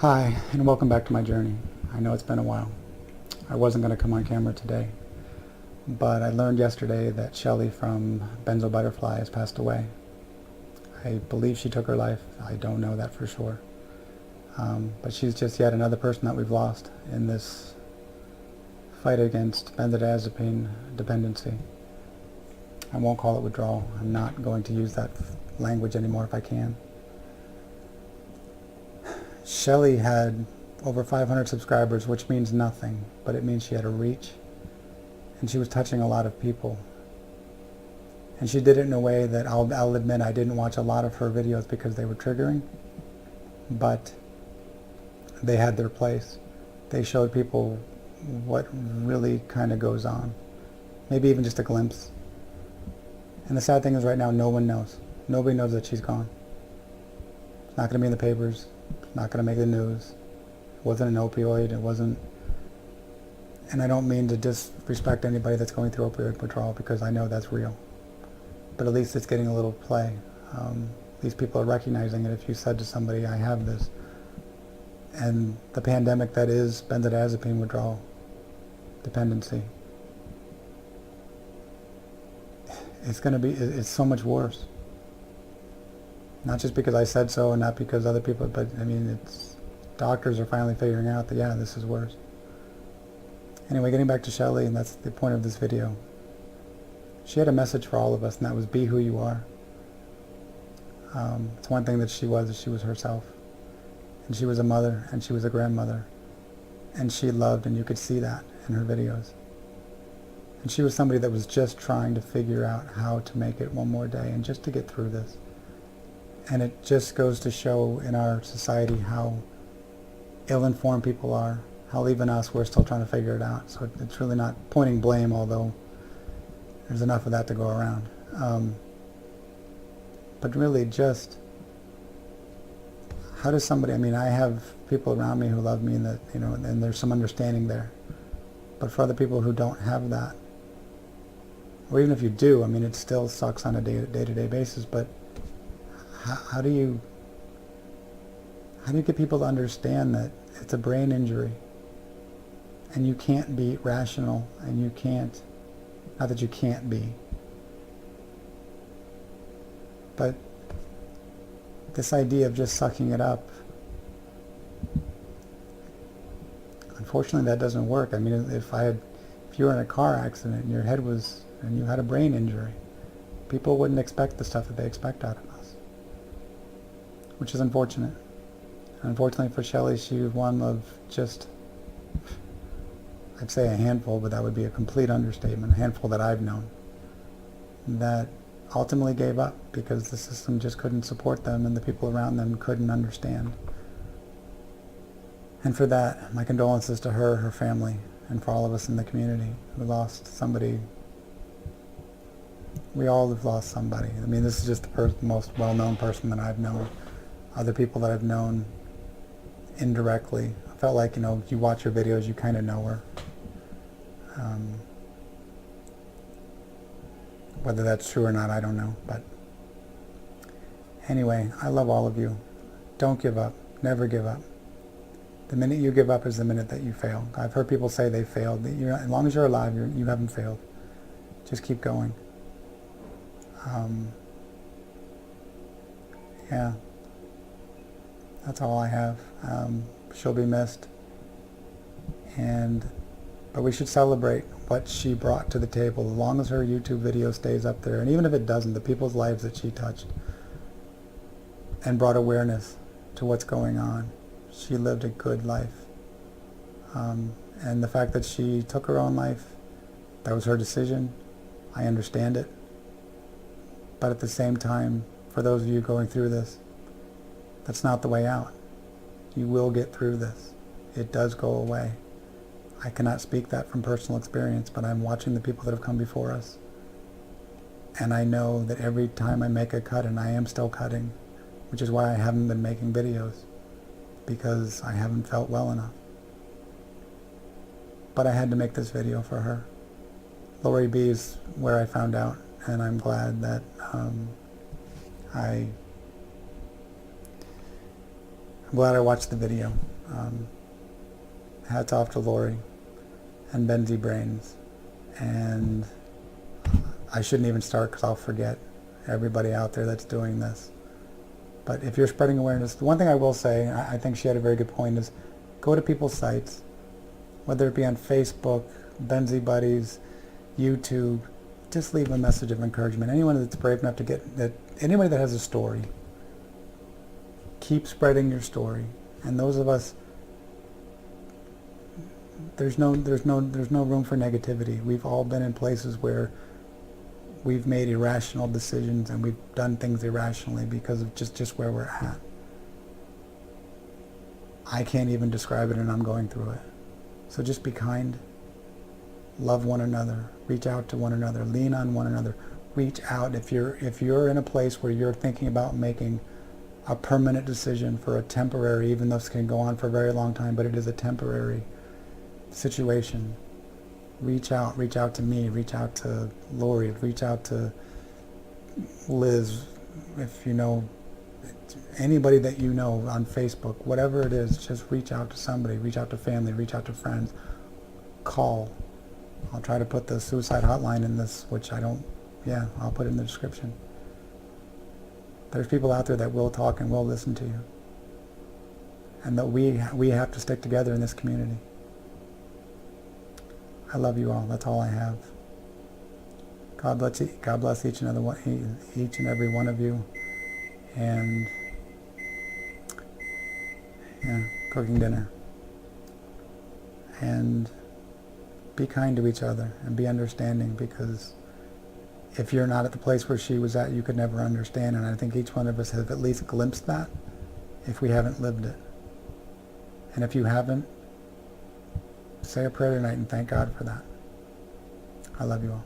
Hi, and welcome back to my journey. I know it's been a while. I wasn't going to come on camera today, but I learned yesterday that Shelly from Benzo Butterfly has passed away. I believe she took her life. I don't know that for sure. But she's just yet another person that we've lost in this fight against benzodiazepine dependency. I won't call it withdrawal. I'm not going to use that language anymore if I can. Shelly had over 500 subscribers, which means nothing, but it means she had a reach, and she was touching a lot of people. And she did it in a way that I'll admit I didn't watch a lot of her videos because they were triggering, but they had their place. They showed people what really kind of goes on, maybe even just a glimpse. And the sad thing is right now no one knows. Nobody knows that she's gone. It's not going to be in the papers. Not going to make the news. It wasn't an opioid. It wasn't. And I don't mean to disrespect anybody that's going through opioid withdrawal because I know that's real. But at least it's getting a little play. These people are recognizing it. If you said to somebody, I have this, and the pandemic that is benzodiazepine withdrawal dependency, it's so much worse. Not just because I said so and not because other people, but I mean, doctors are finally figuring out that, yeah, this is worse. Anyway, getting back to Shelly, and that's the point of this video. She had a message for all of us, and that was be who you are. It's one thing that she was herself. And she was a mother, and she was a grandmother. And she loved, and you could see that in her videos. And she was somebody that was just trying to figure out how to make it one more day, and just to get through this. And it just goes to show in our society how ill-informed people are, how even us, we're still trying to figure it out. So it's really not pointing blame, although there's enough of that to go around. But really just, how does somebody, I mean, I have people around me who love me and that, you know, and there's some understanding there. But for other people who don't have that, or even if you do, I mean, it still sucks on a day-to-day basis, but how do you get people to understand that it's a brain injury and you can't be rational, and you can't, not that you can't be, but this idea of just sucking it up, unfortunately that doesn't work. I mean, if you were in a car accident and your head was, and you had a brain injury, people wouldn't expect the stuff that they expect out of us, which is unfortunate. Unfortunately for Shelly, she was one of just, I'd say a handful, but that would be a complete understatement, a handful that I've known, that ultimately gave up because the system just couldn't support them and the people around them couldn't understand. And for that, my condolences to her, her family, and for all of us in the community who lost somebody. We all have lost somebody. I mean, this is just the most well-known person that I've known. Other people that I've known indirectly. I felt like, you know, you watch her videos, you kind of know her. Whether that's true or not, I don't know. But anyway, I love all of you. Don't give up. Never give up. The minute you give up is the minute that you fail. I've heard people say they failed. As long as you're alive, you haven't failed. Just keep going. Yeah. That's all I have. She'll be missed. But we should celebrate what she brought to the table, as long as her YouTube video stays up there. And even if it doesn't, the people's lives that she touched and brought awareness to what's going on. She lived a good life. And the fact that she took her own life, that was her decision. I understand it. But at the same time, for those of you going through this, that's not the way out. You will get through this. It does go away. I cannot speak that from personal experience, but I'm watching the people that have come before us. And I know that every time I make a cut, and I am still cutting, which is why I haven't been making videos, because I haven't felt well enough. But I had to make this video for her. Lori B is where I found out, and I'm glad that I'm glad I watched the video. Hats off to Lori and Benzi Brains. And I shouldn't even start because I'll forget everybody out there that's doing this. But if you're spreading awareness, the one thing I will say, I think she had a very good point, is go to people's sites, whether it be on Facebook, Benzi Buddies, YouTube, just leave a message of encouragement. Anyone that's brave enough to get that, anybody that has a story, keep spreading your story. And those of us, there's no room for negativity. We've all been in places where we've made irrational decisions and we've done things irrationally because of just where we're at. I can't even describe it, and I'm going through it. So just be kind. Love one another. Reach out to one another. Lean on one another. Reach out. If you're in a place where you're thinking about making a permanent decision for a temporary, even though this can go on for a very long time, but it is a temporary situation, reach out. Reach out to me. Reach out to Lori. Reach out to Liz. If you know anybody that you know on Facebook, whatever it is, just reach out to somebody. Reach out to family. Reach out to friends. Call. I'll try to put the suicide hotline in this, which I don't, yeah, I'll put it in the description. There's people out there that will talk and will listen to you. And that we have to stick together in this community. I love you all. That's all I have. God bless each and every one of you. And yeah, cooking dinner. And be kind to each other and be understanding, because if you're not at the place where she was at, you could never understand. And I think each one of us have at least glimpsed that if we haven't lived it. And if you haven't, say a prayer tonight and thank God for that. I love you all.